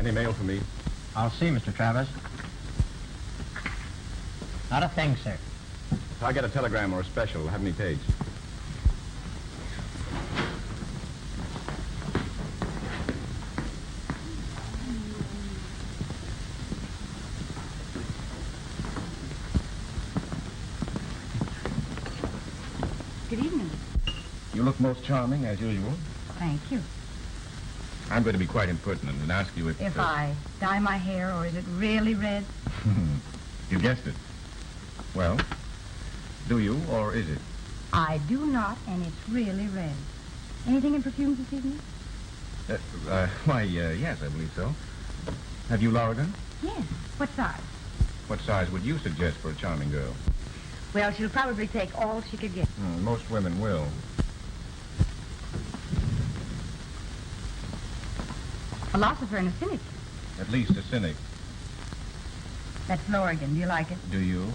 Any mail for me? I'll see, Mr. Travers. Not a thing, sir. If I get a telegram or a special, have me paged. Good evening. You look most charming, as usual. Thank you. I'm going to be quite impertinent and ask you If I dye my hair, or is it really red? You guessed it. Well, do you, or is it? I do not, and it's really red. Anything in perfumes this evening? Yes, I believe so. Have you Lorigan? Yes. What size? What size would you suggest for a charming girl? Well, she'll probably take all she could get. Most women will. Philosopher and a cynic. At least a cynic. That's Lorigan. Do you like it? Do you?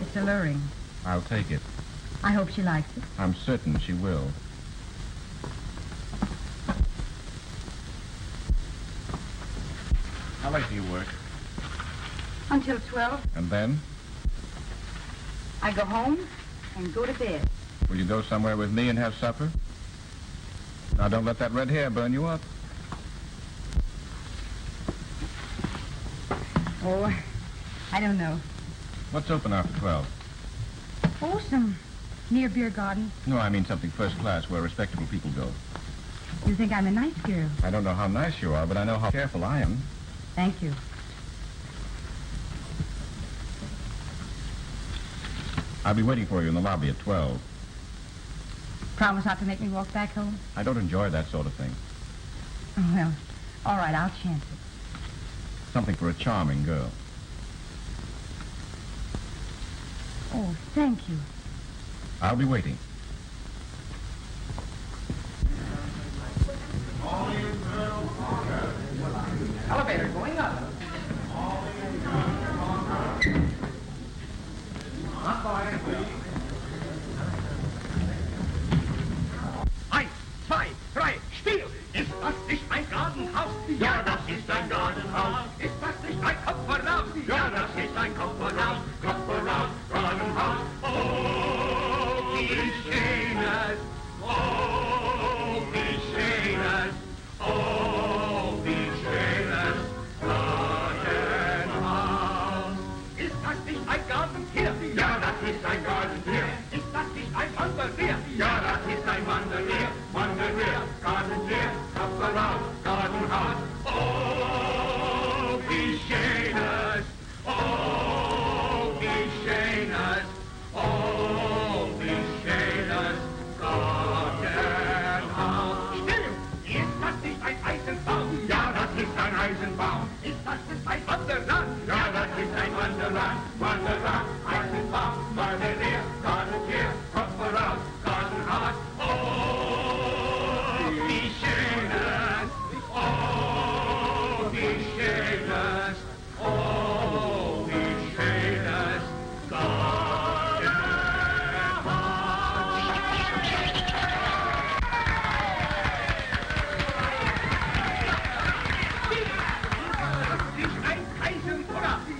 It's alluring. I'll take it. I hope she likes it. I'm certain she will. How late do you work? Until 12. And then? I go home and go to bed. Will you go somewhere with me and have supper? Now, don't let that red hair burn you up. Oh, I don't know. What's open after 12? Oh, some near beer garden. No, I mean something first class where respectable people go. You think I'm a nice girl? I don't know how nice you are, but I know how careful I am. Thank you. I'll be waiting for you in the lobby at 12. Promise not to make me walk back home? I don't enjoy that sort of thing. Oh, well, all right, I'll chance it. Something for a charming girl. Oh, thank you. I'll be waiting. Elevator going up. Not going. 1, 2, 3, still! Ist das nicht ein Gartenhaus? Ja, das ist ein Gartenhaus. Ist das nicht ein Kopf voraus? Ja, das ist ein Kopf voraus. Kopf voraus, Gartenhaus. Oh, wie schön es! Oh, wie schön es! Oh, wie schön es! Gartenhaus. Ist das nicht ein Gartentier? Ja, das ist ein Gartentier. Ist das nicht ein Wandertier? Ja, das ist ein Wandertier. Wandertier, Gartentier, Kopf voraus, Gartenhaus. Oh, wie schön es! Oh, wie schön es! Oh, wie schön es! Gartenhaus. Still! Ist das nicht ein Eisenbaum? Ja, das ist ein Eisenbaum. Ist das nicht ein Wanderrad? Ja, das ist ein Wanderrad. Wanderrad, Eisenbaum, Wandertier, Gartentier, Kopf voraus, Gartenhaus. Oh, wie schön es! Oh, wie schön es! Oh, wie schön es!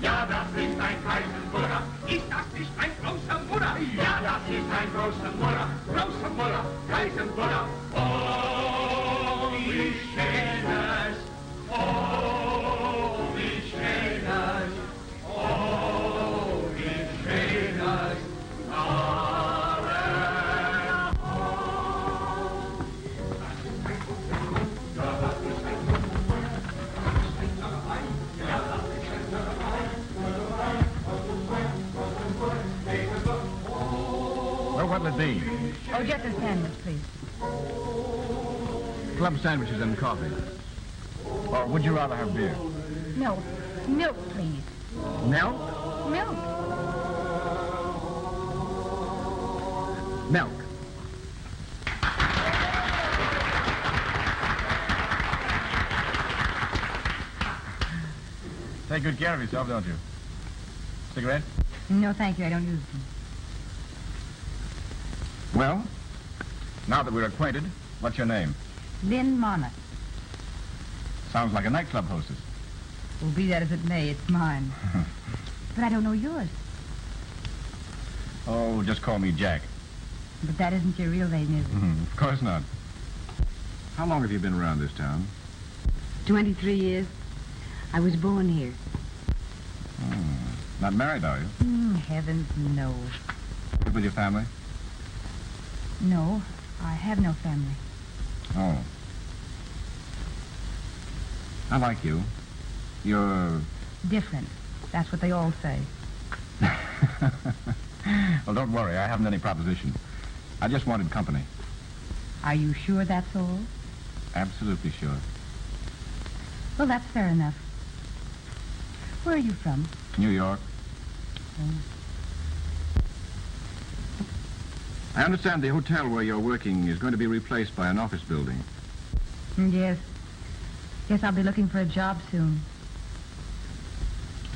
Ja, das ist ein Kaisenbuddha. Ist das nicht ein großer Buddha? Ja, das ist ein großer Buddha. Großer Buddha, Kaisenbuddha. Oh, wie schön es! Oh, wie schön es! Oh, wie schön es! Well, what'll it be? Oh, just a sandwich, please. Club sandwiches and coffee. Or would you rather have beer? Milk. Milk, please. Milk? Milk. Milk. Take good care of yourself, don't you? Cigarette? No, thank you. I don't use them. Well, now that we're acquainted, what's your name? Lynn Monmouth. Sounds like a nightclub hostess. Well, be that as it may, it's mine. But I don't know yours. Oh, just call me Jack. But that isn't your real name, is it? Of course not. How long have you been around this town? 23 years. I was born here. Not married, are you? Heavens, no. Live with your family? No, I have no family. Oh. I like you. You're... Different. That's what they all say. Well, don't worry. I haven't any proposition. I just wanted company. Are you sure that's all? Absolutely sure. Well, that's fair enough. Where are you from? New York. I understand the hotel where you're working is going to be replaced by an office building. Yes. Guess I'll be looking for a job soon.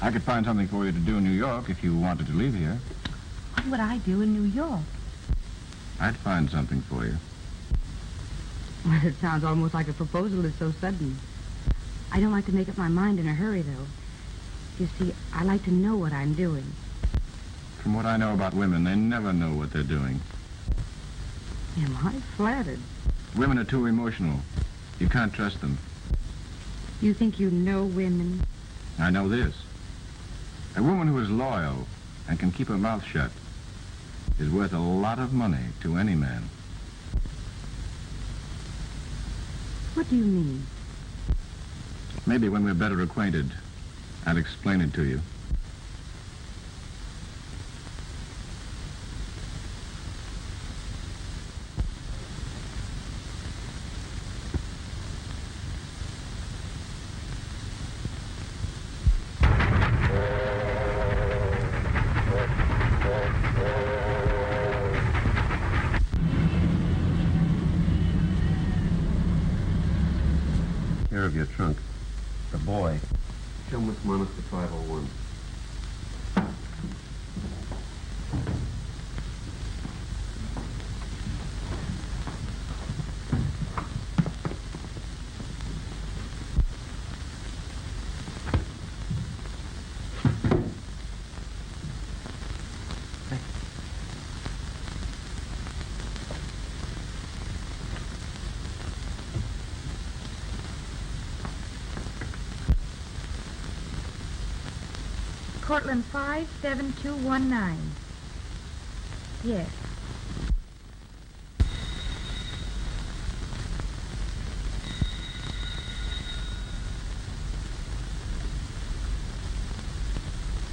I could find something for you to do in New York if you wanted to leave here. What would I do in New York? I'd find something for you. Well, it sounds almost like a proposal is so sudden. I don't like to make up my mind in a hurry, though. You see, I like to know what I'm doing. From what I know about women, they never know what they're doing. Am I flattered? Women are too emotional. You can't trust them. You think you know women? I know this. A woman who is loyal and can keep her mouth shut is worth a lot of money to any man. What do you mean? Maybe when we're better acquainted, I'll explain it to you. Care of your trunk. The boy. Show Miss Monis to 501. Cortland 57219. Yes.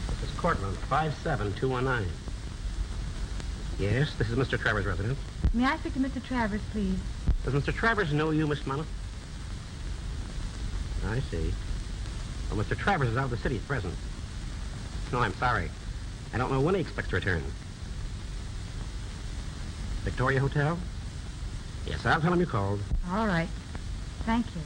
This is Cortland 57219. Yes, this is Mr. Travers' residence. May I speak to Mr. Travers, please? Does Mr. Travers know you, Miss Monmouth? I see. Well, Mr. Travers is out of the city at present. No, I'm sorry. I don't know when he expects to return. Victoria Hotel? Yes, I'll tell him you called. All right. Thank you.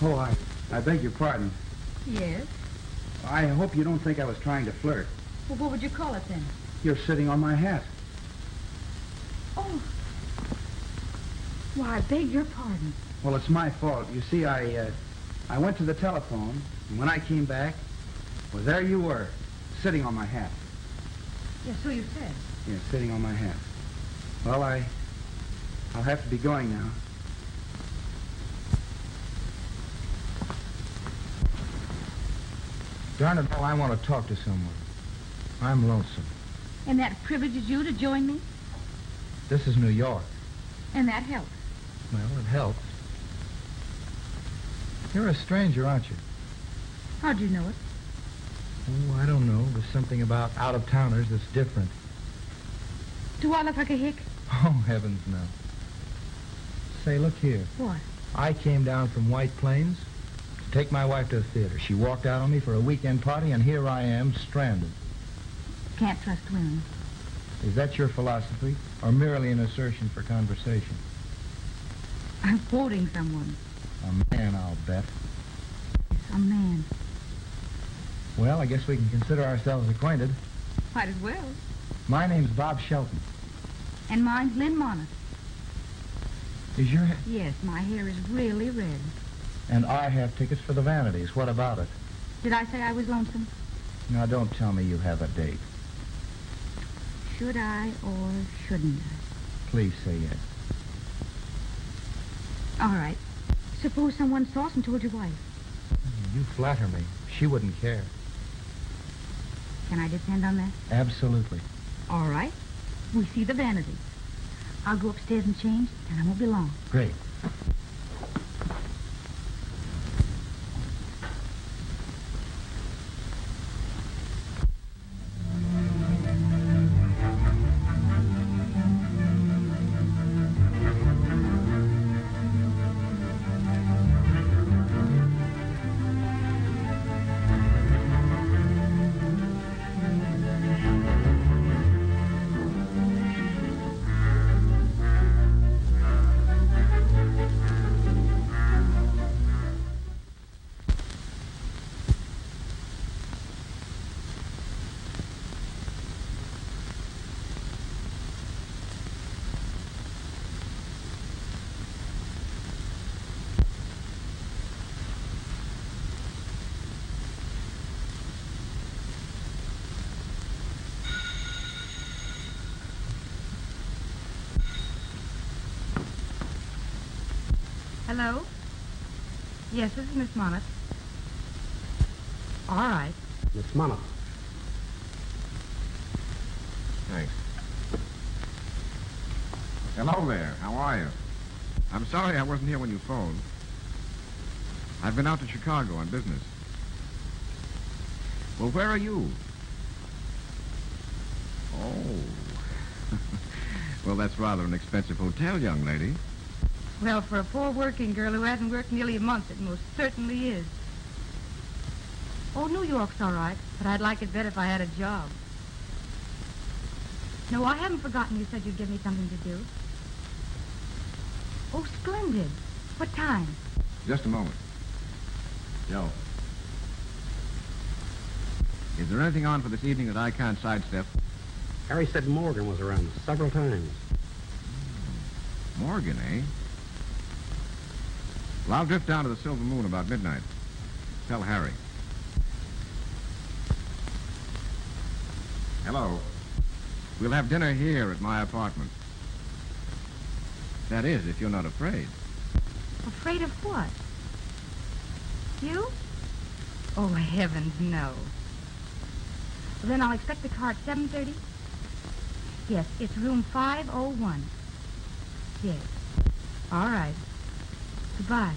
Oh, I beg your pardon. Yes? I hope you don't think I was trying to flirt. Well, what would you call it then? You're sitting on my hat. Oh. Why, I beg your pardon. Well, it's my fault. You see, I went to the telephone, and when I came back, well, there you were, sitting on my hat. Yes, so you said. Yeah, sitting on my hat. Well, I'll have to be going now. Darn it all, I want to talk to someone. I'm lonesome. And that privileges you to join me? This is New York. And that helps. Well, it helps. You're a stranger, aren't you? How'd you know it? Oh, I don't know. There's something about out-of-towners that's different. Do I look like a hick? Oh, heavens, no. Say, look here. What? I came down from White Plains to take my wife to the theater. She walked out on me for a weekend party, and here I am, stranded. Can't trust women. Is that your philosophy, or merely an assertion for conversation? I'm quoting someone. A man, I'll bet. Yes, a man. Well, I guess we can consider ourselves acquainted. Might as well. My name's Bob Shelton. And mine's Lynn Monmouth. Is your... Yes, my hair is really red. And I have tickets for the Vanities. What about it? Did I say I was lonesome? Now, don't tell me you have a date. Should I or shouldn't I? Please say yes. All right. Suppose someone saw us and told your wife. You flatter me. She wouldn't care. Can I depend on that? Absolutely. All right. We see the Vanities. I'll go upstairs and change, and I won't be long. Great. Hello? Yes, this is Miss Monmouth. All right. Miss Monmouth. Thanks. Hello there. How are you? I'm sorry I wasn't here when you phoned. I've been out to Chicago on business. Well, where are you? Oh. Well, that's rather an expensive hotel, young lady. Well, for a poor working girl who hasn't worked nearly a month, it most certainly is. Oh, New York's all right, but I'd like it better if I had a job. No, I haven't forgotten you said you'd give me something to do. Oh, splendid. What time? Just a moment. Joe. Is there anything on for this evening that I can't sidestep? Harry said Morgan was around several times. Morgan, eh? Well, I'll drift down to the Silver Moon about midnight. Tell Harry. Hello. We'll have dinner here at my apartment. That is, if you're not afraid. Afraid of what? You? Oh, heavens, no. Well, then I'll expect the car at 7:30? Yes, it's room 501. Yes. All right. Goodbye.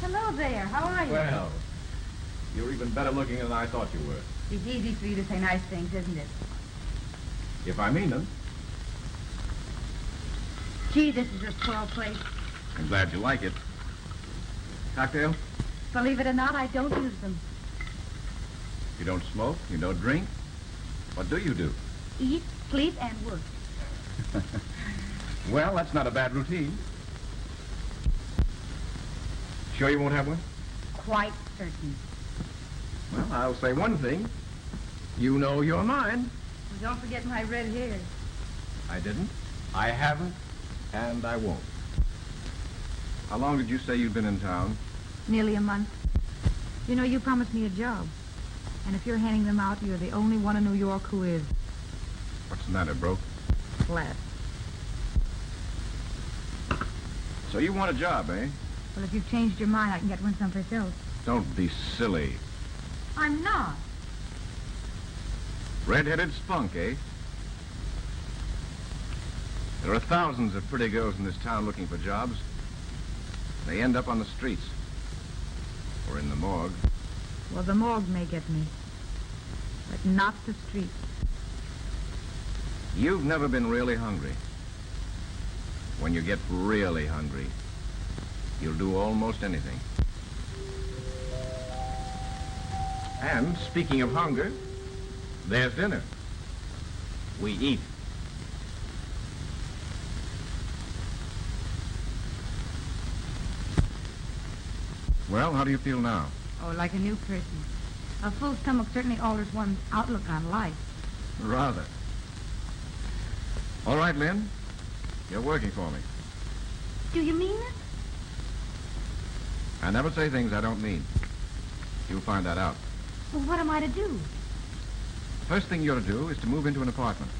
Hello there. How are you? Well, you're even better looking than I thought you were. It's easy for you to say nice things, isn't it? If I mean them. Gee, this is a swell place. I'm glad you like it. Cocktail? Believe it or not, I don't use them. You don't smoke? You don't drink? What do you do? Eat, sleep, and work. Well, that's not a bad routine. Sure you won't have one? Quite certain. Well, I'll say one thing. You know you're mine. Well, don't forget my red hair. I didn't. I haven't. And I won't. How long did you say you'd been in town? Nearly a month. You know, you promised me a job. And if you're handing them out, you're the only one in New York who is. What's the matter, bro? Flat. So you want a job, eh? Well, if you've changed your mind, I can get one someplace else. Don't be silly. I'm not. Red-headed spunk, eh? There are thousands of pretty girls in this town looking for jobs. They end up on the streets. Or in the morgue. Well, the morgue may get me, but not the street. You've never been really hungry. When you get really hungry, you'll do almost anything. And speaking of hunger, there's dinner. We eat. Well, how do you feel now? Oh, like a new person. A full stomach certainly alters one's outlook on life. Rather. All right, Lynn. You're working for me. Do you mean it? I never say things I don't mean. You'll find that out. Well, what am I to do? First thing you're to do is to move into an apartment.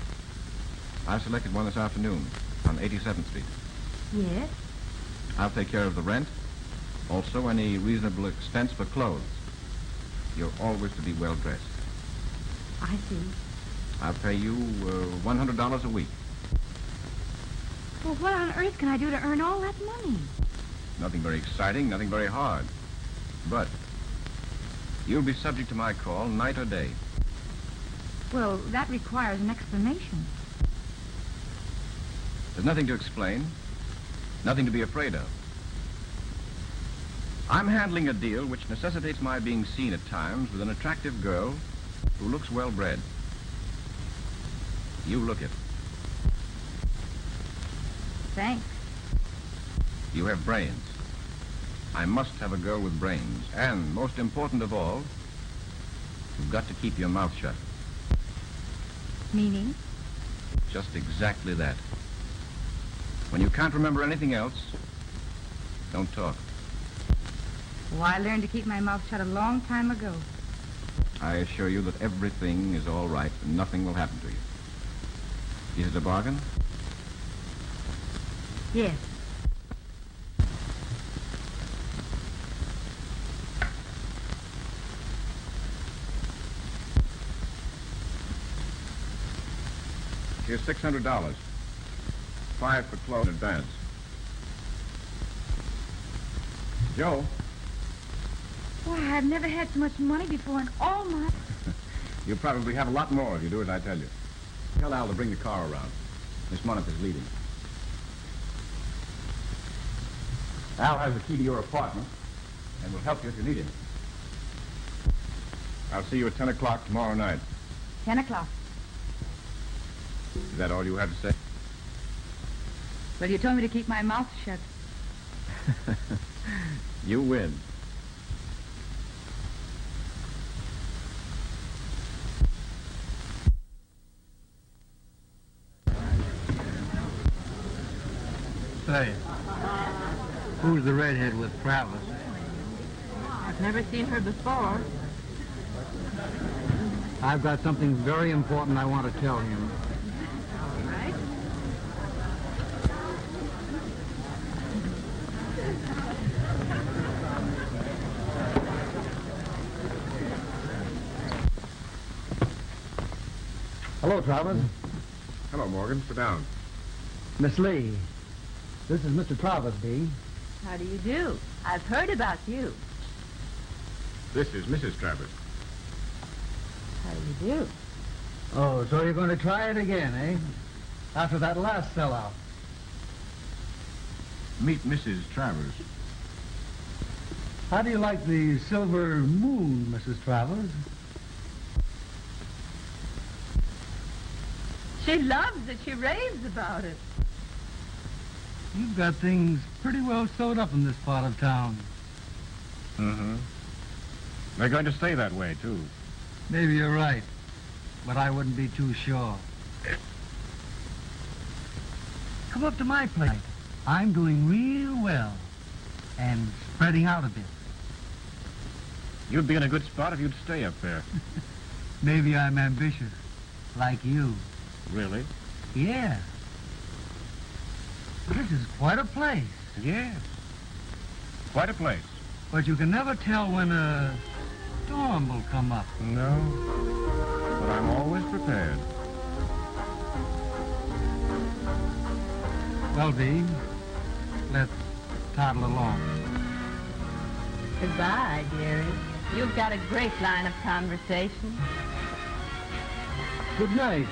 I selected one this afternoon on 87th Street. Yes. I'll take care of the rent. Also, any reasonable expense for clothes. You're always to be well dressed. I see. I'll pay you $100 a week. Well, what on earth can I do to earn all that money? Nothing very exciting, nothing very hard. But you'll be subject to my call night or day. Well, that requires an explanation. There's nothing to explain, nothing to be afraid of. I'm handling a deal which necessitates my being seen at times with an attractive girl who looks well-bred. You look it. Thanks. You have brains. I must have a girl with brains. And, most important of all, you've got to keep your mouth shut. Meaning? Just exactly that. When you can't remember anything else, don't talk. Well, I learned to keep my mouth shut a long time ago. I assure you that everything is all right and nothing will happen to you. Is it a bargain? Yes. Here's $600. $5 for clothes in advance. Joe? Why, I've never had so much money before in all my... You'll probably have a lot more if you do as I tell you. Tell Al to bring the car around. Miss Monif's leading. Al has the key to your apartment and will help you if you need him. I'll see you at 10 o'clock tomorrow night. 10 o'clock. Is that all you have to say? Well, you told me to keep my mouth shut. You win. Say, who's the redhead with Travis? I've never seen her before. I've got something very important I want to tell him. All right. Hello, Travis. Hello, Morgan. Sit down. Miss Lee, this is Mr. Travis, B. How do you do? I've heard about you. This is Mrs. Travis. How do you do? Oh, so you're going to try it again, eh? After that last sellout. Meet Mrs. Travers. How do you like the silver moon, Mrs. Travers? She loves it. She raves about it. You've got things pretty well sewed up in this part of town. Mm-hmm. They're going to stay that way, too. Maybe you're right, but I wouldn't be too sure. Come up to my place. I'm doing real well and spreading out a bit. You'd be in a good spot if you'd stay up there. Maybe I'm ambitious, like you. Really? Yeah. This is quite a place. Yes. Quite a place. But you can never tell when a storm will come up. No. But I'm always prepared. Well, V, let's toddle along. Goodbye, dearie. You've got a great line of conversation. Good night,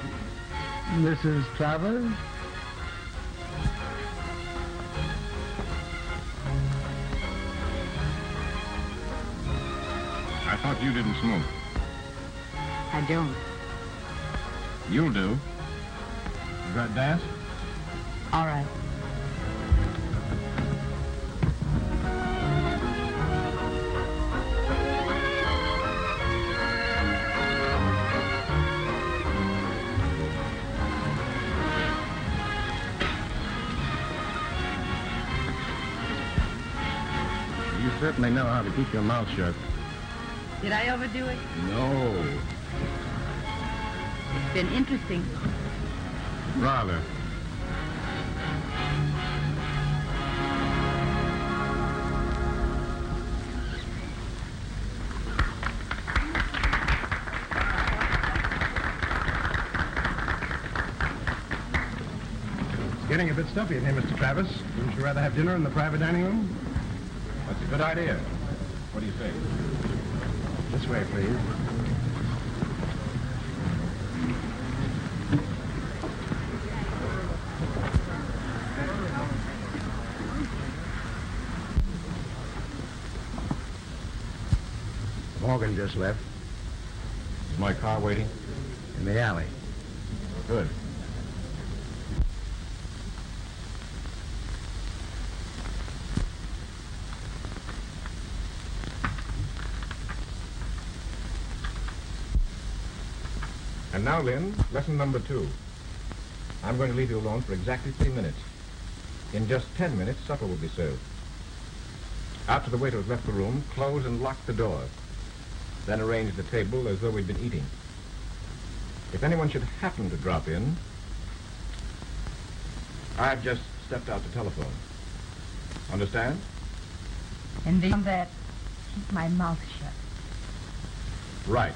Mrs. Travers. I thought you didn't smoke. I don't. You'll do. You got gas? All right. You certainly know how to keep your mouth shut. Did I overdo it? No. It's been interesting. Rather. It's getting a bit stuffy in here, Mr. Travis. Wouldn't you rather have dinner in the private dining room? That's a good idea. What do you say? This way, please. Morgan just left Is my car waiting? in the alley. Good. And now, Lynn, lesson number 2. I'm going to leave you alone for exactly 3 minutes. In just 10 minutes, supper will be served. After the waiter has left the room, close and lock the door. Then arrange the table as though we'd been eating. If anyone should happen to drop in, I've just stepped out to telephone. Understand? And beyond that, keep my mouth shut. Right.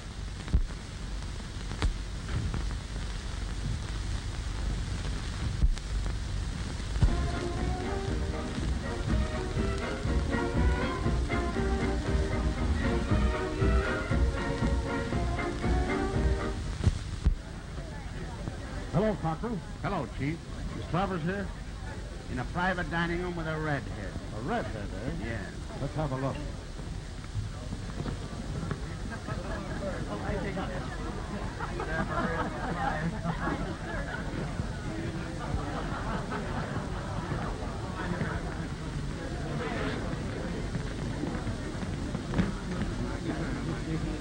Hello, Cochran. Hello, Chief. Is Travers here? In a private dining room with a redhead. A redhead, eh? Yeah. Let's have a look.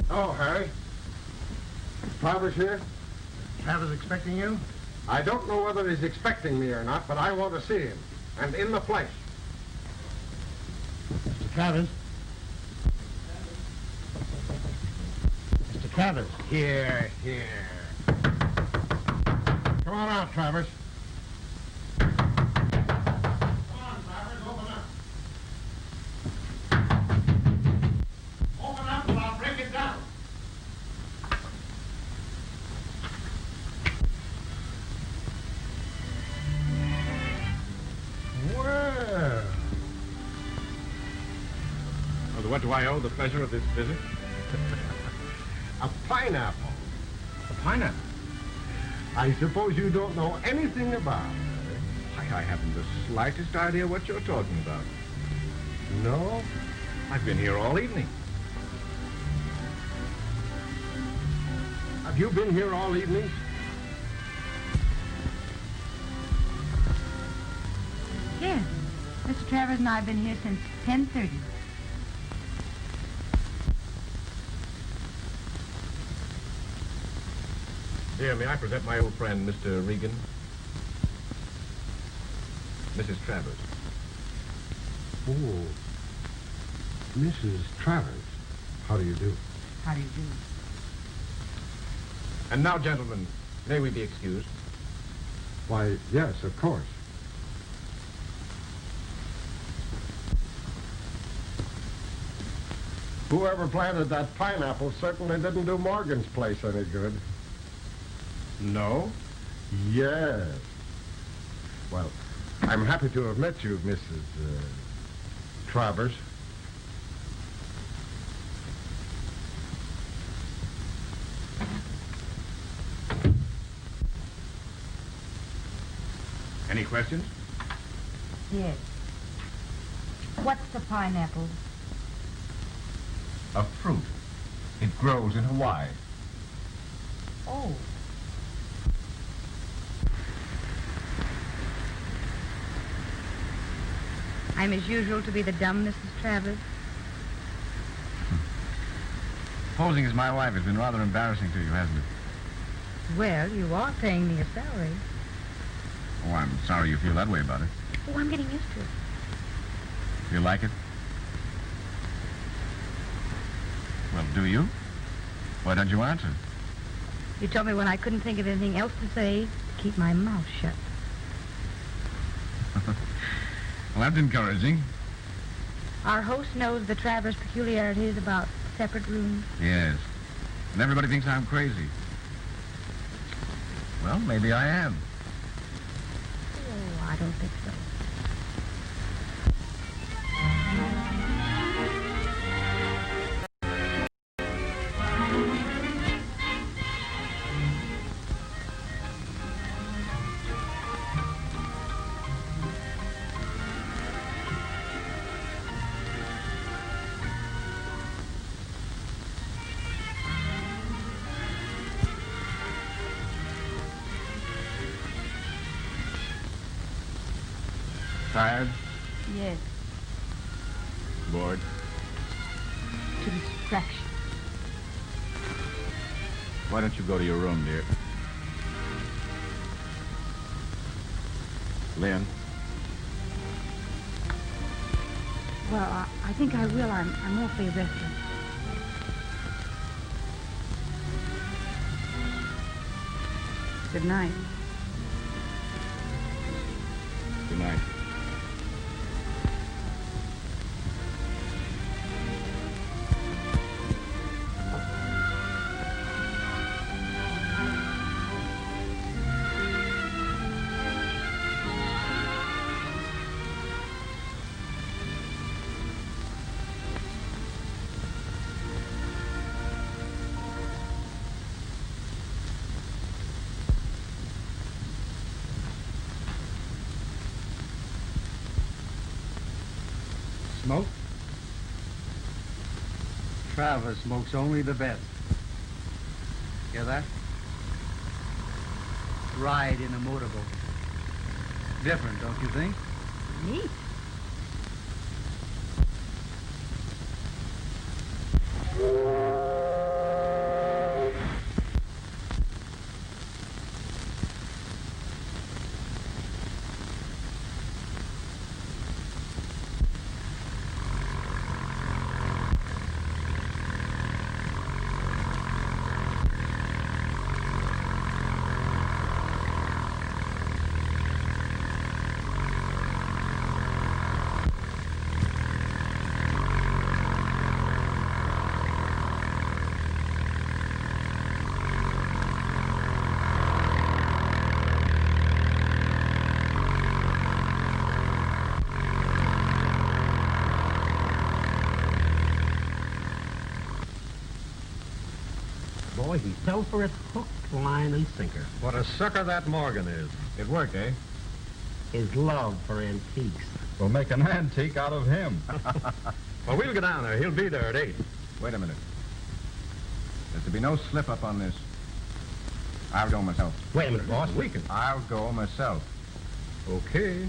Oh, Harry. Travers here? Travers expecting you? I don't know whether he's expecting me or not, but I want to see him. And in the flesh. Mr. Travers? Mr. Travers? Here. Come on out, Travers. Open up and I'll break it down. Well. Well, what do I owe the pleasure of this visit? A pineapple. A pineapple. I suppose you don't know anything about it. I haven't the slightest idea what you're talking about. No? I've been here all evening. Have you been here all evening? Yes. Mr. Travers and I have been here since 10:30. Dear, may I present my old friend, Mr. Regan? Mrs. Travers. Oh, Mrs. Travers. How do you do? How do you do? And now, gentlemen, may we be excused? Why, yes, of course. Whoever planted that pineapple certainly didn't do Morgan's place any good. No. Yes. Well, I'm happy to have met you, Mrs. Travers. Any questions? Yes. What's a pineapple? A fruit. It grows in Hawaii. Oh. I'm as usual to be the dumb Mrs. Travers. Posing as my wife has been rather embarrassing to you, hasn't it? Well, you are paying me a salary. Oh, I'm sorry you feel that way about it. Oh, I'm getting used to it. You like it? Well, do you? Why don't you answer? You told me when I couldn't think of anything else to say, to keep my mouth shut. Well, that's encouraging. Our host knows the Travers peculiarities about separate rooms. Yes. And everybody thinks I'm crazy. Well, maybe I am. Oh, I don't think so. Tired? Yes, Bored? to distraction. Why don't you go to your room, dear? Lynn? Well, I think I will. I'm awfully restless. Good night. Good night. Smoke? Travers smokes only the best. Hear that? Ride in a motorboat. Different, don't you think? Neat. Boy, he fell for it hook, line, and sinker. What a sucker that Morgan is. It worked, eh? His love for antiques. We'll make an antique out of him. Well, we'll go down there. He'll be there at 8. Wait a minute. There's to be no slip-up on this. I'll go myself. Wait a minute, boss. We can. I'll go myself. Okay.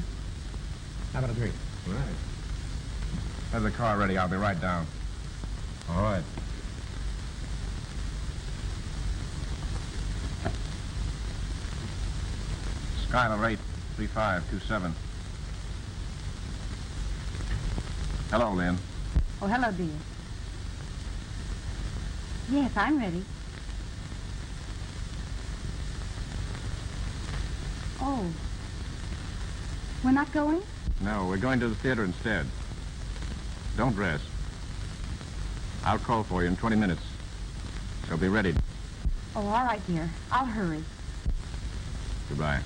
How about a drink? Right. Have the car ready. I'll be right down. All right. Skylar rate 3527. Hello, Lynn. Oh, hello, dear. Yes, I'm ready. Oh. We're not going? No, we're going to the theater instead. Don't dress. I'll call for you in 20 minutes. So be ready. Oh, all right, dear. I'll hurry. Goodbye.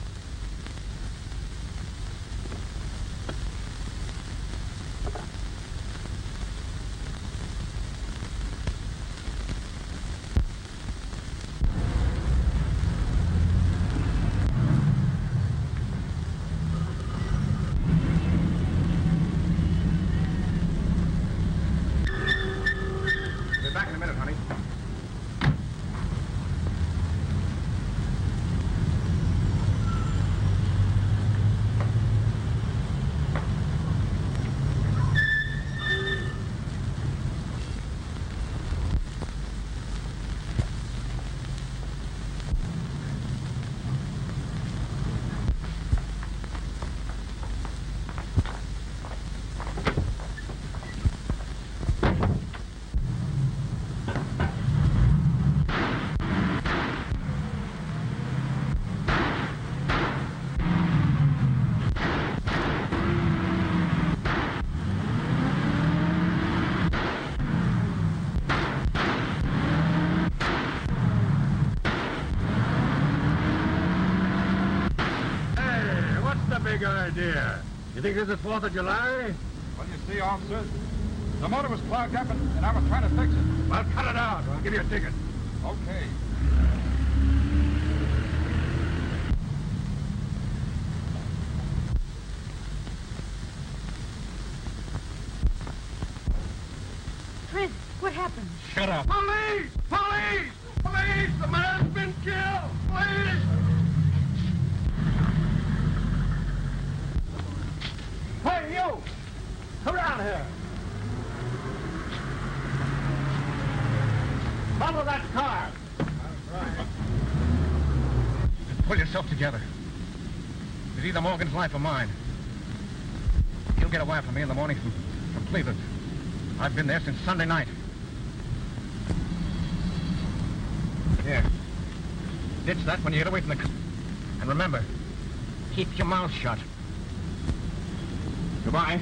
Big idea. You think this is 4th of July? Well, you see, officer, the motor was clogged up and I was trying to fix it. Well, cut it out. I'll give you a ticket. Okay. Chris, what happened? Shut up. Police! Police! Police! The man's been killed! Police! Hey, you! Come around here! Follow that car! Pull yourself together. It's either Morgan's life or mine. He'll get a wire from me in the morning from Cleveland. I've been there since Sunday night. Here. Ditch that when you get away from the car. And remember, keep your mouth shut. Goodbye.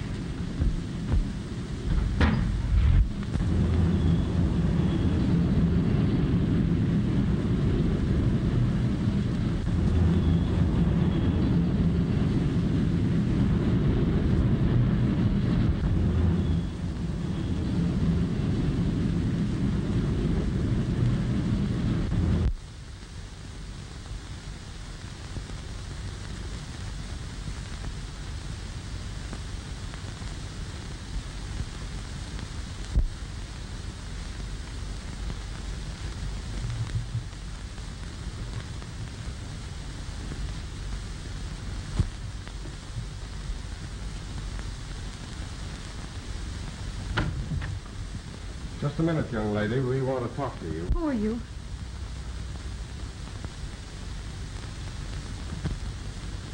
Just a minute, young lady. We want to talk to you. Who are you?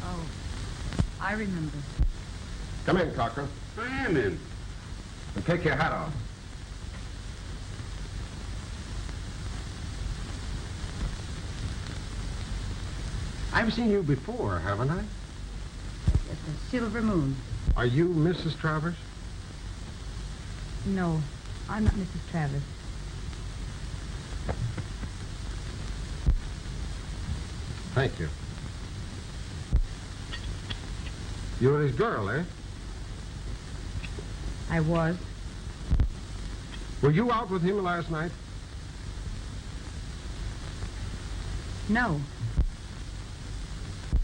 Oh, I remember. Come in, Cochran. I am in. And take your hat off. I've seen you before, haven't I? It's a silver moon. Are you Mrs. Travers? No, I'm not Mrs. Travis. Thank you. You were his girl, eh? I was. Were you out with him last night? No.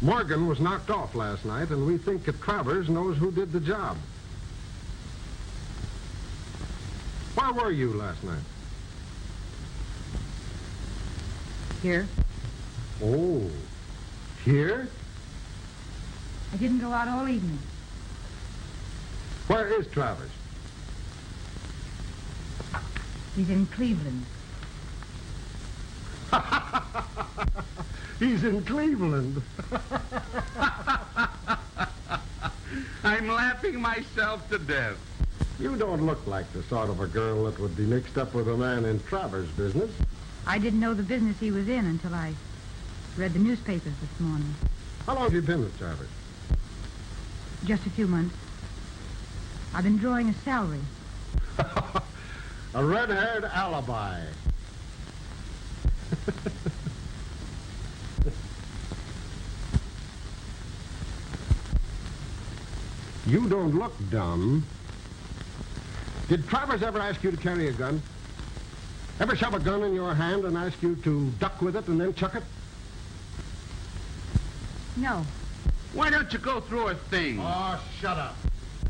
Morgan was knocked off last night, and we think that Travers knows who did the job. Where were you last night? Here. Oh, here? I didn't go out all evening. Where is Travers? He's in Cleveland. He's in Cleveland. I'm laughing myself to death. You don't look like the sort of a girl that would be mixed up with a man in Travers' business. I didn't know the business he was in until I read the newspapers this morning. How long have you been with Travers? Just a few months. I've been drawing a salary. A red-haired alibi. You don't look dumb. Did Travers ever ask you to carry a gun? Ever shove a gun in your hand and ask you to duck with it and then chuck it? No. Why don't you go through a thing? Oh, shut up.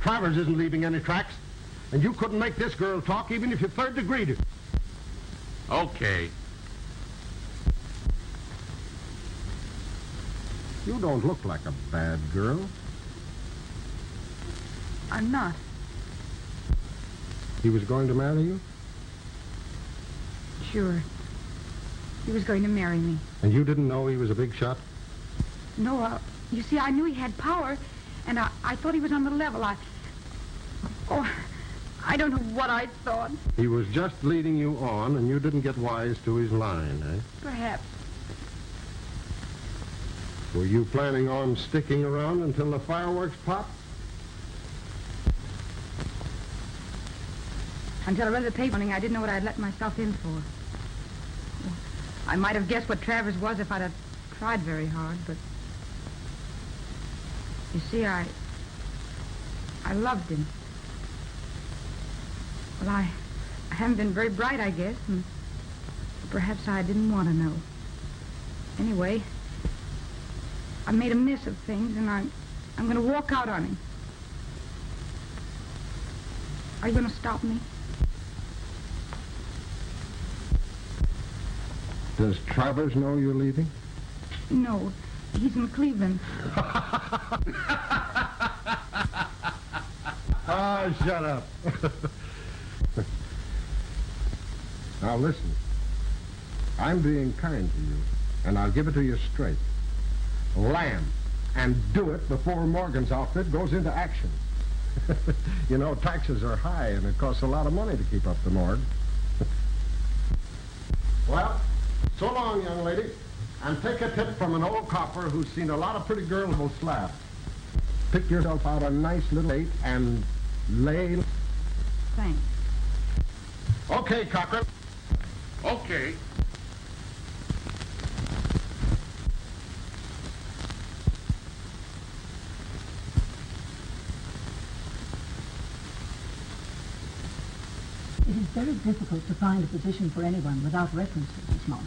Travers isn't leaving any tracks, and you couldn't make this girl talk even if you third degreed her. Okay. You don't look like a bad girl. I'm not. He was going to marry you? Sure. He was going to marry me. And you didn't know he was a big shot? No, you see, I knew he had power, and I thought he was on the level. I don't know what I thought. He was just leading you on, and you didn't get wise to his line, eh? Perhaps. Were you planning on sticking around until the fireworks pop? Until I read the paper, I didn't know what I'd let myself in for. I might have guessed what Travers was if I'd have tried very hard, but... You see, I loved him. Well, I haven't been very bright, I guess, and perhaps I didn't want to know. Anyway, I made a mess of things, and I'm going to walk out on him. Are you going to stop me? Does Travers know you're leaving? No, he's in Cleveland. Ah, shut up. Now listen, I'm being kind to you, and I'll give it to you straight. Land, and do it before Morgan's outfit goes into action. You know, taxes are high, and it costs a lot of money to keep up the morgue. Well, so long, young lady, and take a tip from an old copper who's seen a lot of pretty girls will slap. Pick yourself out a nice little date and lay... Thanks. Okay, Cochran. Okay. It is very difficult to find a position for anyone without references, Miss Mona.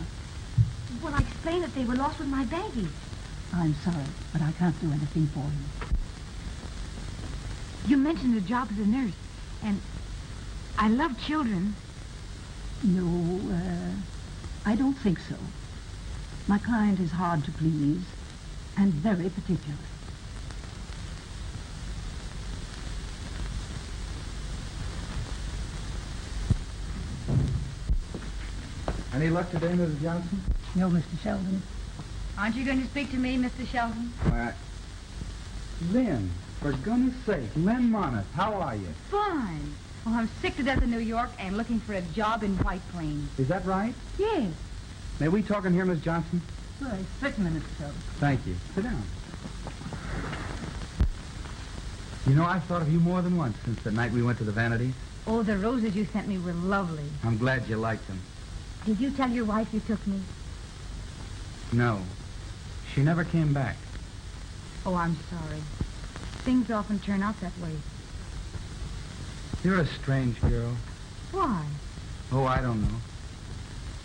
Well, I explained that they were lost with my baggage. I'm sorry, but I can't do anything for you. You mentioned a job as a nurse, and I love children. No, I don't think so. My client is hard to please and very particular. Any luck today, Mrs. Johnson? No, Mr. Sheldon. Aren't you going to speak to me, Mr. Sheldon? Lynn, for goodness sake, Lynn Monmouth, how are you? Fine. Oh, I'm sick to death of New York and looking for a job in White Plains. Is that right? Yes. May we talk in here, Miss Johnson? Well, certainly, Mr. Sheldon. Thank you. Sit down. You know, I've thought of you more than once since the night we went to the Vanities. Oh, the roses you sent me were lovely. I'm glad you liked them. Did you tell your wife you took me? No. She never came back. Oh, I'm sorry. Things often turn out that way. You're a strange girl. Why? Oh, I don't know.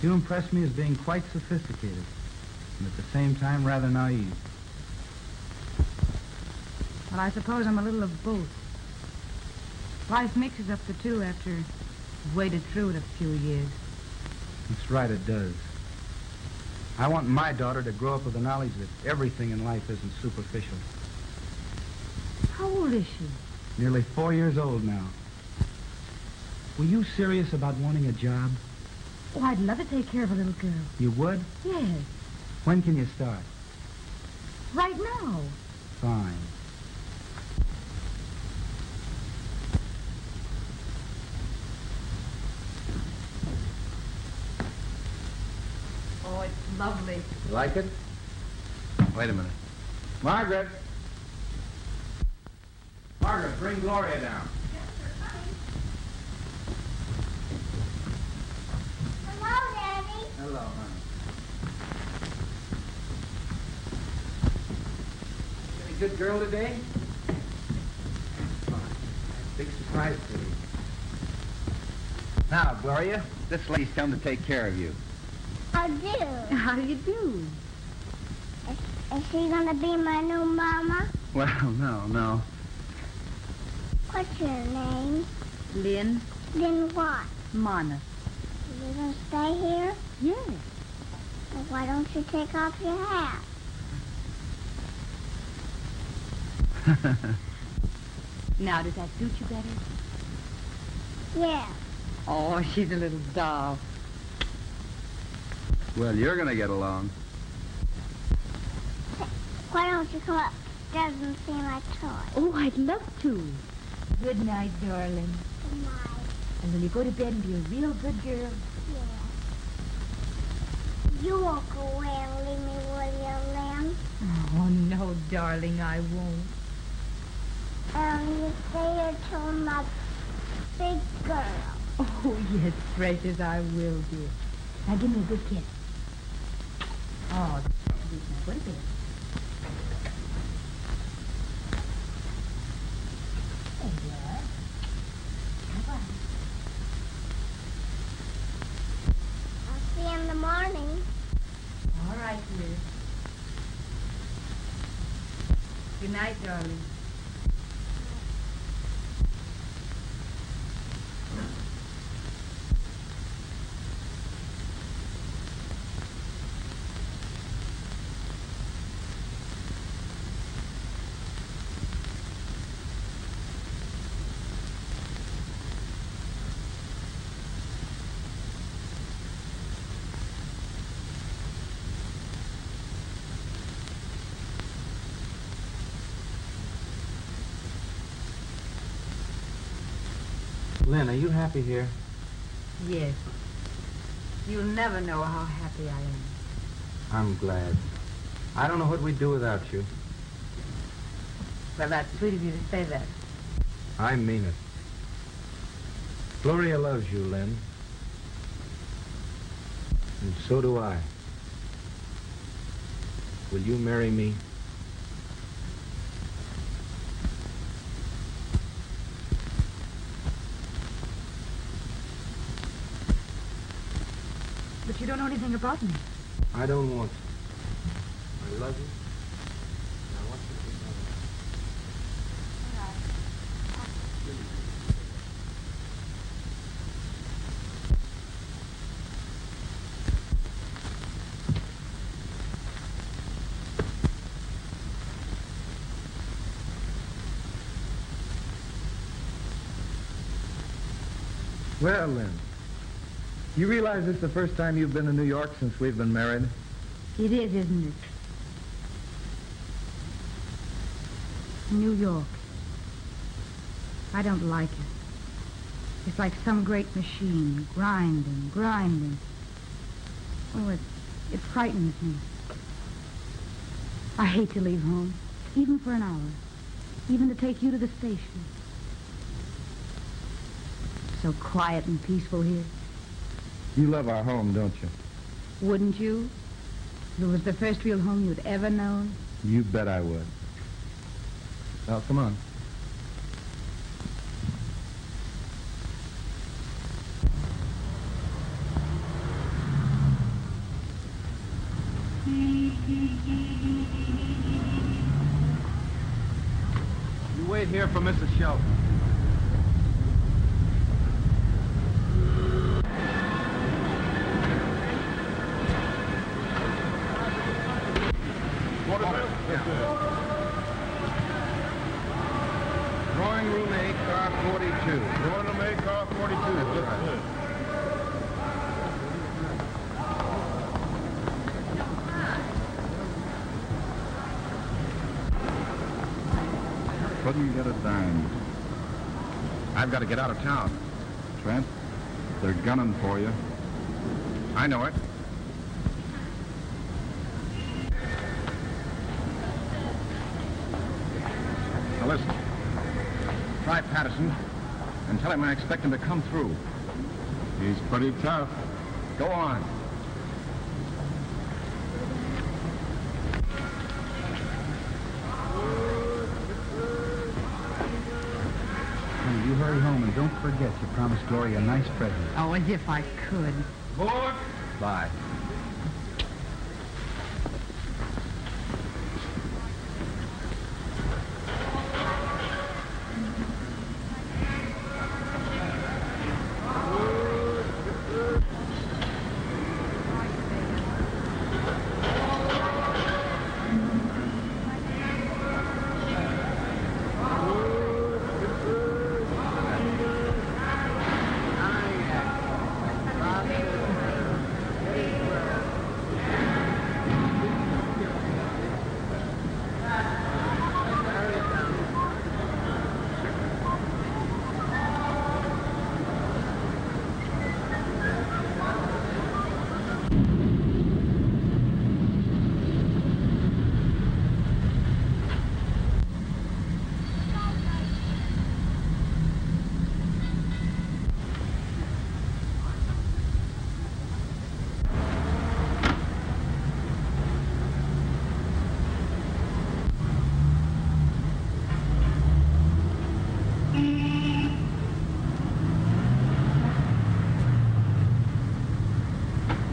You impress me as being quite sophisticated, and at the same time rather naive. Well, I suppose I'm a little of both. Life mixes up the two after you've waded through it a few years. That's right, it does. I want my daughter to grow up with the knowledge that everything in life isn't superficial. How old is she? Nearly 4 years old now. Were you serious about wanting a job? Oh, I'd love to take care of a little girl. You would? Yes. When can you start? Right now. Fine. Oh, it's lovely. You like it? Wait a minute. Margaret! Margaret, bring Gloria down. Hello, Daddy. Hello, honey. Any good girl today? Big surprise for you. Now, Gloria, this lady's come to take care of you. I do. How do you do? Is she gonna be my new mama? Well, no. What's your name? Lynn Then what? Monmouth. You gonna stay here? Yes. Well, why don't you take off your hat? Now, does that suit you better? Yeah. Oh, she's a little doll. Well, you're going to get along. Why don't you come up? Doesn't see my toy. Oh, I'd love to. Good night, darling. Good night. And when you go to bed and be a real good girl. Yeah. You won't go away and leave me, will you, Lynn? Oh, no, darling, I won't. You stay here till I'm a big girl. Oh, yes, precious, I will, dear. Now give me a good kiss. Oh, sweet. Now go to bed. There you are. Bye-bye. I'll see you in the morning. All right, dear. Good night, darling. Lynn, are you happy here? Yes. You'll never know how happy I am. I'm glad. I don't know what we'd do without you. Well, that's sweet of you to say that. I mean it. Gloria loves you, Lynn. And so do I. Will you marry me? But you don't know anything about me. I don't want to. I love you. And I want you to be my wife. Well, Lynn, you realize this is the first time you've been in New York since we've been married? It is, isn't it? New York. I don't like it. It's like some great machine, grinding, grinding. Oh, it frightens me. I hate to leave home, even for an hour, even to take you to the station. So quiet and peaceful here. You love our home, don't you? Wouldn't you? If it was the first real home you'd ever known. You bet I would. Well, come on. You wait here for Mrs. Shelton. Drawing room A, car 42. Drawing room A, car 42. That's right. Couldn't get a dime. I've got to get out of town. Trent, they're gunning for you. I know it. Now listen. Try Patterson and tell him I expect him to come through. He's pretty tough. Go on. You hurry home and don't forget you promised Gloria a nice present. Oh, as if I could. Board. Bye.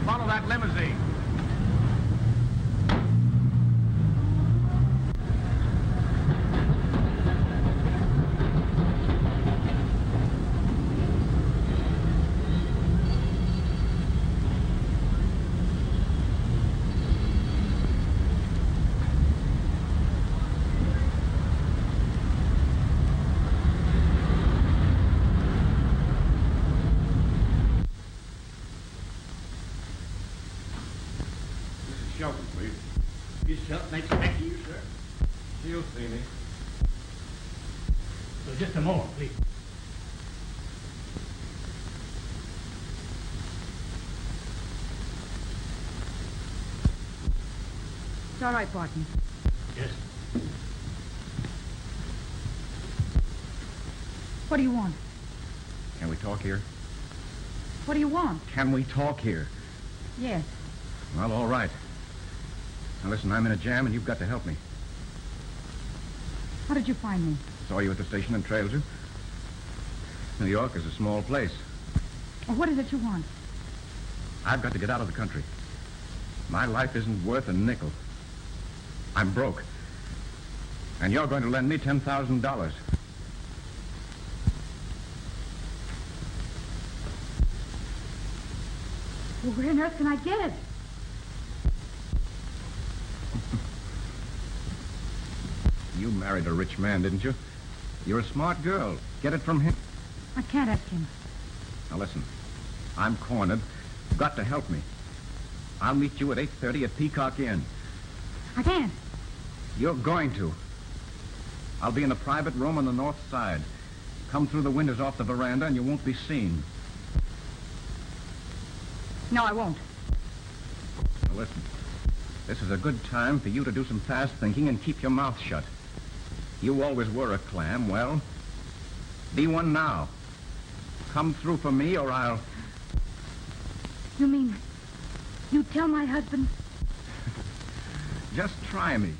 Follow that limousine. Shelton, please. Miss Shelton, expecting you, sir. You'll see me. So just a moment, please. It's all right, Barton. Yes. What do you want? Can we talk here? What do you want? Can we talk here? Yes. Well, all right. Now, listen, I'm in a jam, and you've got to help me. How did you find me? Saw you at the station and trailed you. New York is a small place. Well, what is it you want? I've got to get out of the country. My life isn't worth a nickel. I'm broke. And you're going to lend me $10,000. Well, where on earth can I get it? You married a rich man, didn't you? You're a smart girl. Get it from him. I can't ask him. Now, listen. I'm cornered. You've got to help me. I'll meet you at 8:30 at Peacock Inn. I can't. You're going to. I'll be in a private room on the north side. Come through the windows off the veranda and you won't be seen. No, I won't. Now, listen. This is a good time for you to do some fast thinking and keep your mouth shut. You always were a clam. Well, be one now. Come through for me or I'll... You mean you tell my husband? Just try me.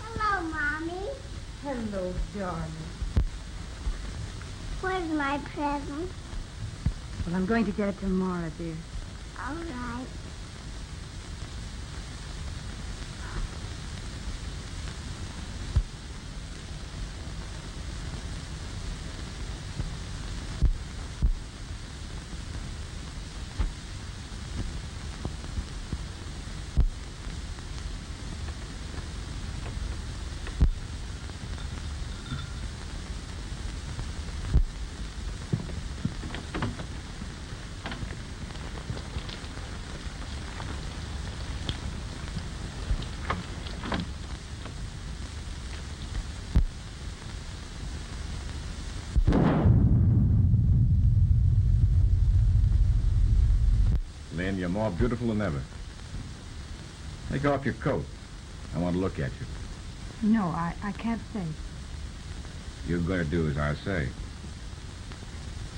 Hello, Mommy. Hello, darling. Where's my present? Well, I'm going to get it tomorrow, dear. All right. Lynn, you're more beautiful than ever. Take off your coat. I want to look at you. No, I can't stay. You're going to do as I say.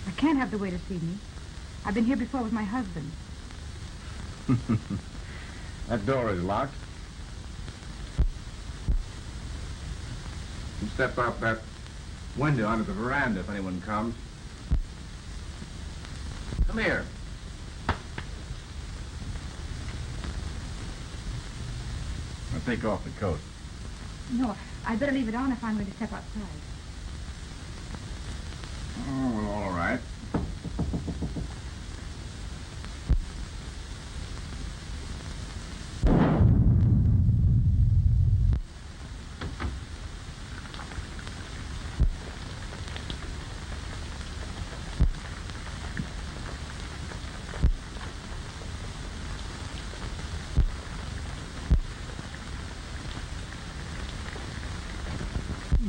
I can't have the waiter see me. I've been here before with my husband. That door is locked. You step out that window onto the veranda if anyone comes. Come here. Now take off the coat. No, I'd better leave it on if I'm going to step outside. Oh, well, all right.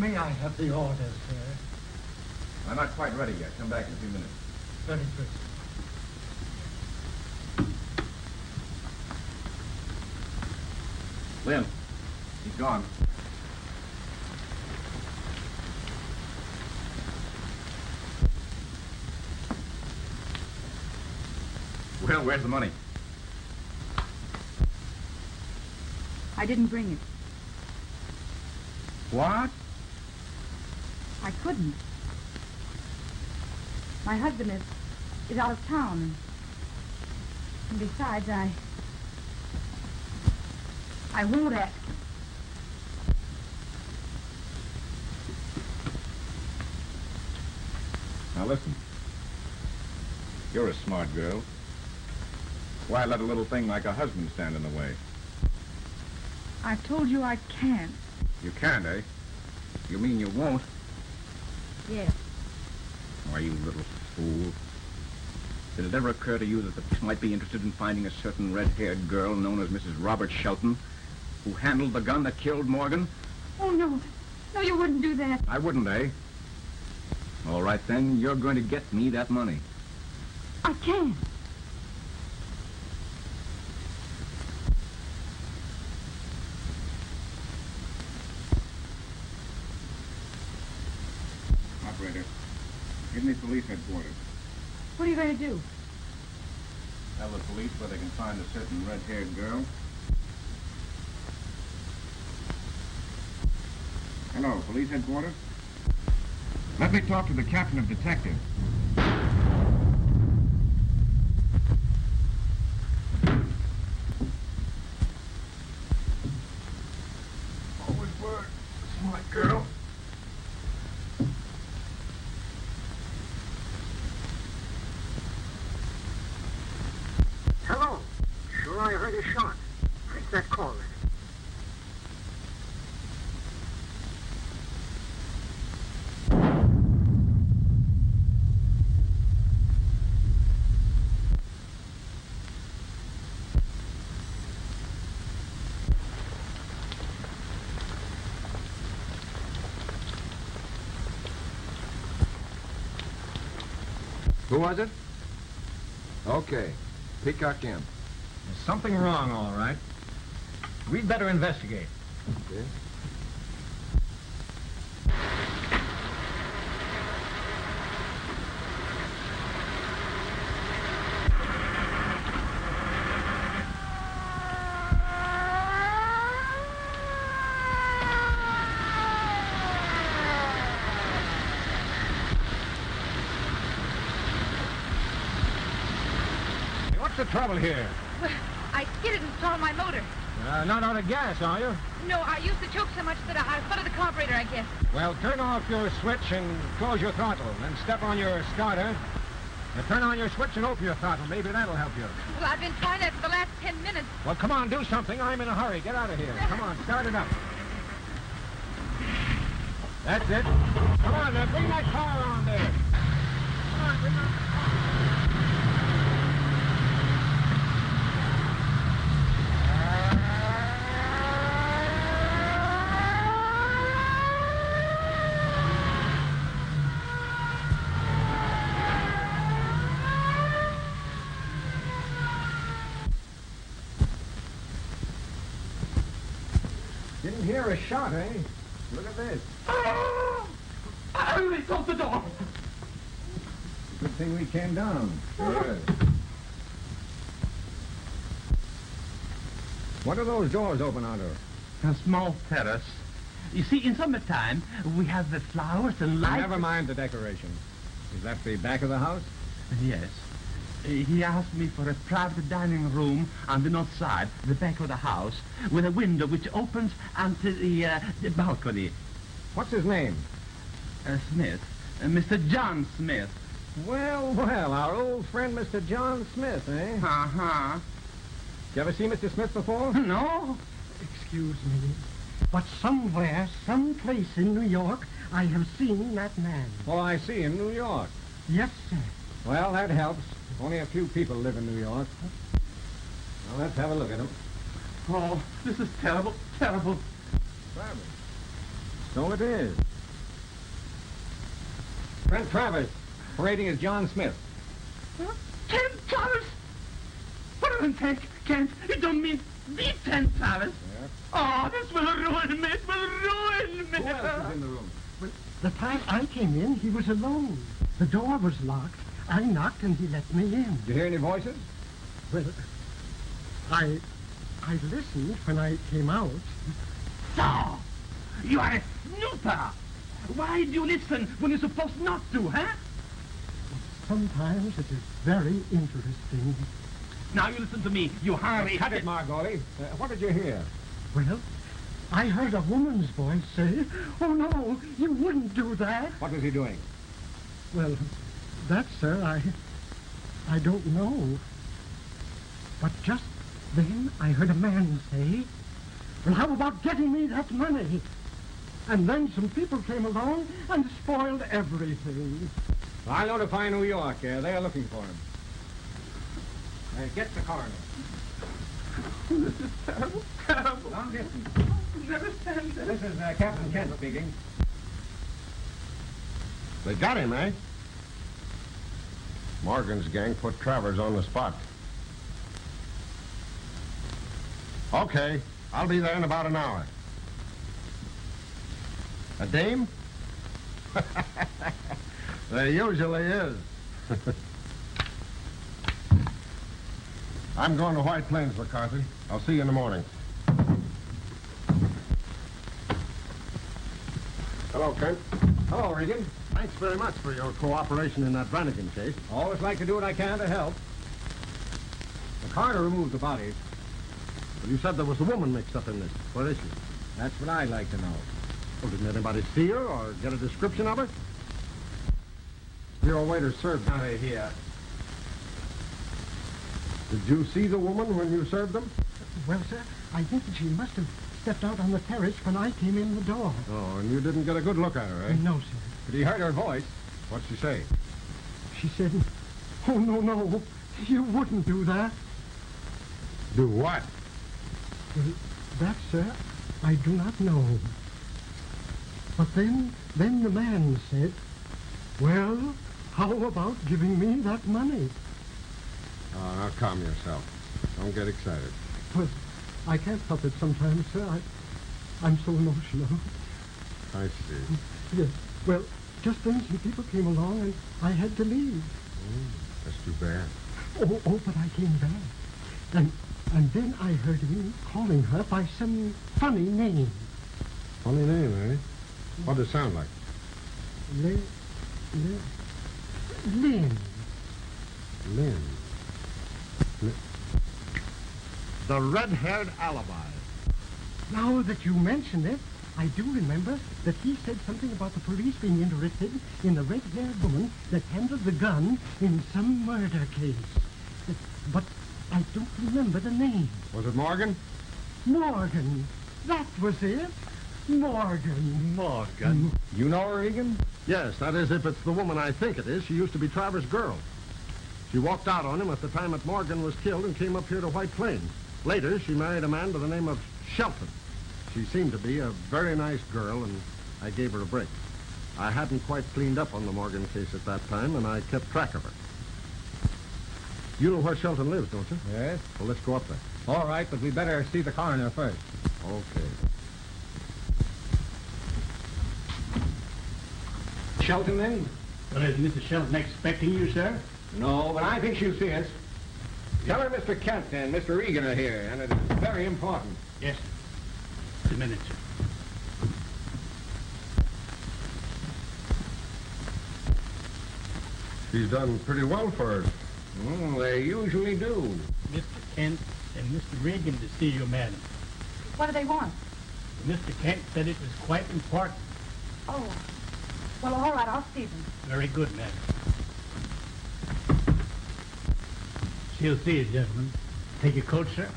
May I have the orders, sir? I'm not quite ready yet. Come back in a few minutes. Very good. Lynn, he's gone. Well, where's the money? I didn't bring it. What? I couldn't. My husband is out of town. And besides, I won't ask. Now listen. You're a smart girl. Why let a little thing like a husband stand in the way? I've told you I can't. You can't, eh? You mean you won't? Yes. Why, you little fool. Did it ever occur to you that the police might be interested in finding a certain red-haired girl known as Mrs. Robert Shelton, who handled the gun that killed Morgan? Oh, no. No, you wouldn't do that. I wouldn't, eh? All right, then, you're going to get me that money. I can't. Operator, give me police headquarters. What are you going to do? Tell the police where they can find a certain red-haired girl. Hello, police headquarters? Let me talk to the captain of detectives. Always were a smart girl. Hello. Sure I heard a shot. Take that call then. Who was it? Okay. Peacock in. There's something wrong, all right. We'd better investigate. Okay. What's the trouble here? Well, I skidded and stalled my motor. Not out of gas, are you? No, I used the choke so much that I flooded the carburetor, I guess. Well, turn off your switch and close your throttle. Then step on your starter. Now turn on your switch and open your throttle. Maybe that'll help you. Well, I've been trying that for the last 10 minutes. Well, come on, do something. I'm in a hurry. Get out of here. Come on, start it up. That's it. Come on, now, bring that car on there. Come on, bring on. Didn't hear a shot, eh? Look at this. They closed the door. Good thing we came down. Yes. What are those doors open out of? A small terrace. You see, in summertime, we have the flowers and lights. Never mind the decoration. Is that the back of the house? Yes. He asked me for a private dining room on the north side, the back of the house, with a window which opens onto the balcony. What's his name? Smith. Mr. John Smith. Well, well, our old friend Mr. John Smith, eh? Uh-huh. You ever see Mr. Smith before? No. Excuse me, but somewhere, someplace in New York, I have seen that man. Oh, I see, in New York. Yes, sir. Well, that helps. Only a few people live in New York. Well, let's have a look at him. Oh, this is terrible, terrible. So it is. Brent Travers, parading as John Smith. $10? What do you think, Kent? You don't mean the $10? Yeah. Oh, this will ruin me. It will ruin me. Who else is in the room? Well, the time I came in, he was alone. The door was locked. I knocked and he let me in. Did you hear any voices? Well, I listened when I came out. So, you are a snooper. Why do you listen when you're supposed not to, huh? Sometimes it is very interesting. Now you listen to me, you hurry. Cut it, Margoli. What did you hear? Well, I heard a woman's voice say, "Oh, no, you wouldn't do that." What was he doing? Well, that, sir, I don't know. But just then I heard a man say, "Well, how about getting me that money?" And then some people came along and spoiled everything. I'll notify New York. They are looking for him. Get the coroner. This is terrible, terrible. Now listen. Never stand there. This is Captain Kent speaking. They got him, eh? Morgan's gang put Travers on the spot. Okay, I'll be there in about an hour. A dame? There usually is. I'm going to White Plains, McCarthy. I'll see you in the morning. Hello, Kent. Hello, Regan. Thanks very much for your cooperation in that Brannigan case. Always like to do what I can to help. The coroner removed the bodies. Well, you said there was a woman mixed up in this. Where is she? That's what I'd like to know. Well, didn't anybody see her or get a description of her? Your waiter served down here. Did you see the woman when you served them? Well, sir, I think that she must have stepped out on the terrace when I came in the door. Oh, and you didn't get a good look at her, eh? No, sir. But he heard her voice. What'd she say? She said, "Oh, no, you wouldn't do that." Do what? Well, that, sir, I do not know. But then the man said, "Well, how about giving me that money?" Oh, now calm yourself. Don't get excited. Well, I can't help it sometimes, sir. I'm so emotional. I see. Yes. Well, just then some people came along and I had to leave. That's too bad. Oh, but I came back. And then I heard him calling her by some funny name. Funny name, eh? What does it sound like? Lynn. Lynn. The Red-Haired Alibi. Now that you mention it, I do remember that he said something about the police being interested in the red-haired woman that handled the gun in some murder case. But I don't remember the name. Was it Morgan? Morgan. That was it. Morgan. Morgan. You know her, Regan? Yes, that is, if it's the woman I think it is. She used to be Travers' girl. She walked out on him at the time that Morgan was killed and came up here to White Plains. Later, she married a man by the name of Shelton. She seemed to be a very nice girl, and I gave her a break. I hadn't quite cleaned up on the Morgan case at that time, and I kept track of her. You know where Shelton lives, don't you? Yes. Well, let's go up there. All right, but we better see the coroner first. Okay. Shelton, then? Well, is Mrs. Shelton expecting you, sir? No, but I think she'll see us. Tell her Mr. Kent and Mr. Regan are here, and it is very important. Yes, sir. Just a minute, sir. She's done pretty well for her. They usually do. Mr. Kent and Mr. Regan to see you, madam. What do they want? Mr. Kent said it was quite important. Oh, well, all right, I'll see them. Very good, madam. She'll see you, gentlemen. Take your coat, sir.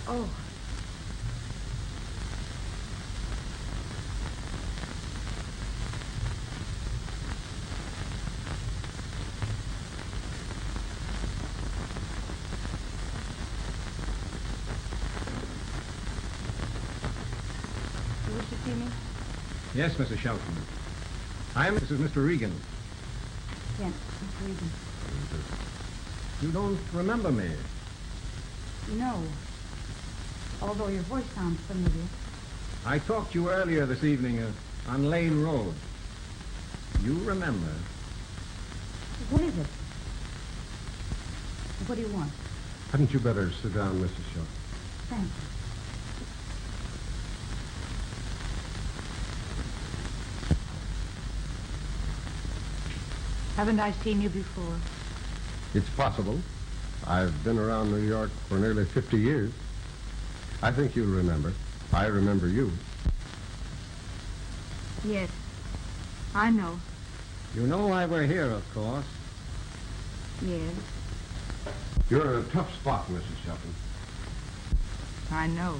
Oh, Yes, Mrs. Shelton. This is Mr. Regan. Yes, Mr. Regan. You don't remember me. No. Although your voice sounds familiar. I talked to you earlier this evening on Lane Road. You remember. What is it? What do you want? Hadn't you better sit down, Mrs. Shelton? Thank you. Haven't I seen you before? It's possible. I've been around New York for nearly 50 years. I think you'll remember. I remember you. Yes, I know. You know why we're here, of course. Yes, You're in a tough spot, Mrs. Shelton. I know.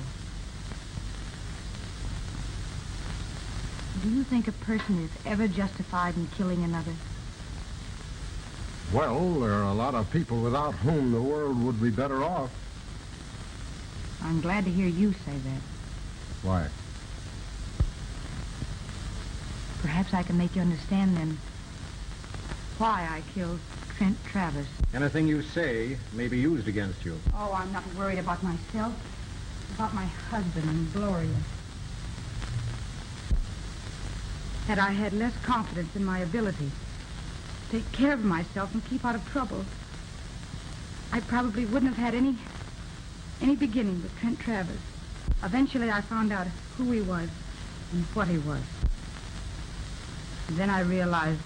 Do you think a person is ever justified in killing another? Well, there are a lot of people without whom the world would be better off. I'm glad to hear you say that. Why? Perhaps I can make you understand then why I killed Trent Travers. Anything you say may be used against you. Oh, I'm not worried about myself. About my husband and Gloria. Had I had less confidence in my ability to take care of myself and keep out of trouble, I probably wouldn't have had any beginning with Trent Travers. Eventually I found out who he was and what he was. And then I realized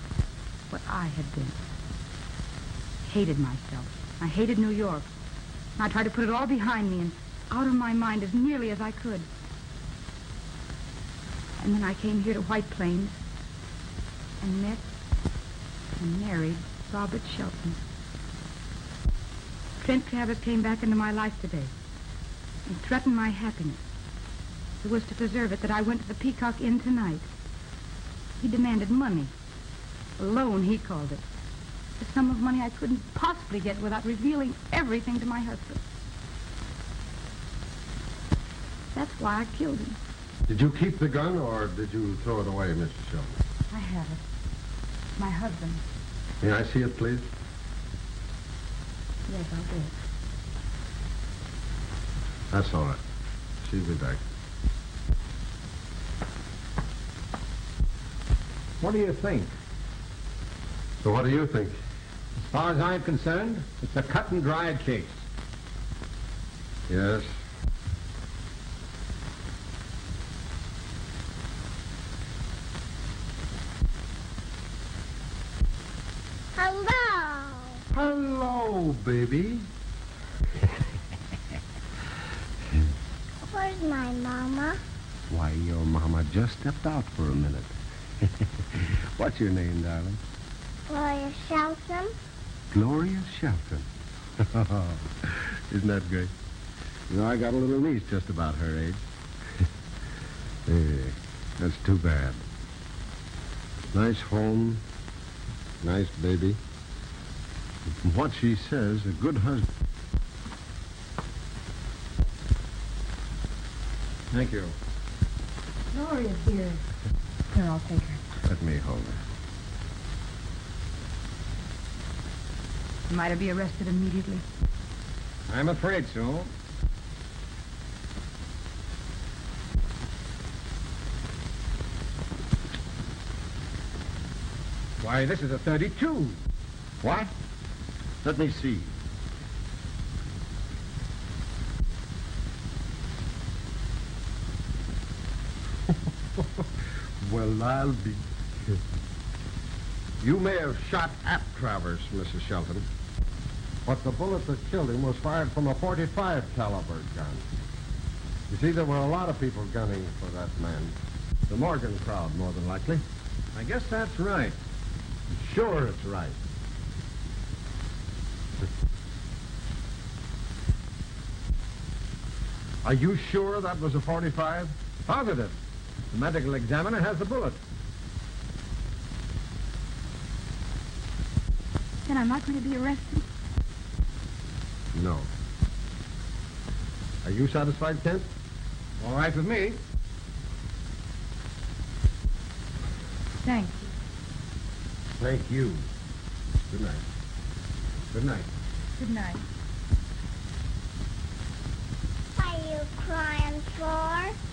what I had been. Hated myself. I hated New York. And I tried to put it all behind me and out of my mind as nearly as I could. And then I came here to White Plains and met and married Robert Shelton. Trent Travers came back into my life today and threatened my happiness. It was to preserve it that I went to the Peacock Inn tonight. He demanded money. A loan, he called it. A sum of money I couldn't possibly get without revealing everything to my husband. That's why I killed him. Did you keep the gun, or did you throw it away, Mrs. Shelton? I have it. My husband. May I see it, please? Yes, I'll do it. That's all right. She'll be back. What do you think? So what do you think? As far as I'm concerned, it's a cut and dried case. Yes. Hello. Hello, baby. Where's my mama? Why, your mama just stepped out for a minute. What's your name, darling? Gloria Shelton. Gloria Shelton. Isn't that great? You know, I got a little niece just about her age. Hey, that's too bad. Nice home, nice baby. And from what she says, a good husband. Thank you. Gloria's here. Here, I'll take her. Let me hold her. Might I be arrested immediately? I'm afraid so. Why, this is a 32. What? Let me see. Well, I'll be... You may have shot at Travers, Mrs. Shelton, but the bullet that killed him was fired from a .45 caliber gun. You see, there were a lot of people gunning for that man. The Morgan crowd, more than likely. I guess that's right. Sure, it's right. Are you sure that was a .45? Positive. The medical examiner has the bullet. Then I'm not going to be arrested. No. Are you satisfied, Kent? All right with me. Thank you. Thank you. Good night. Good night. Good night. What are you crying for?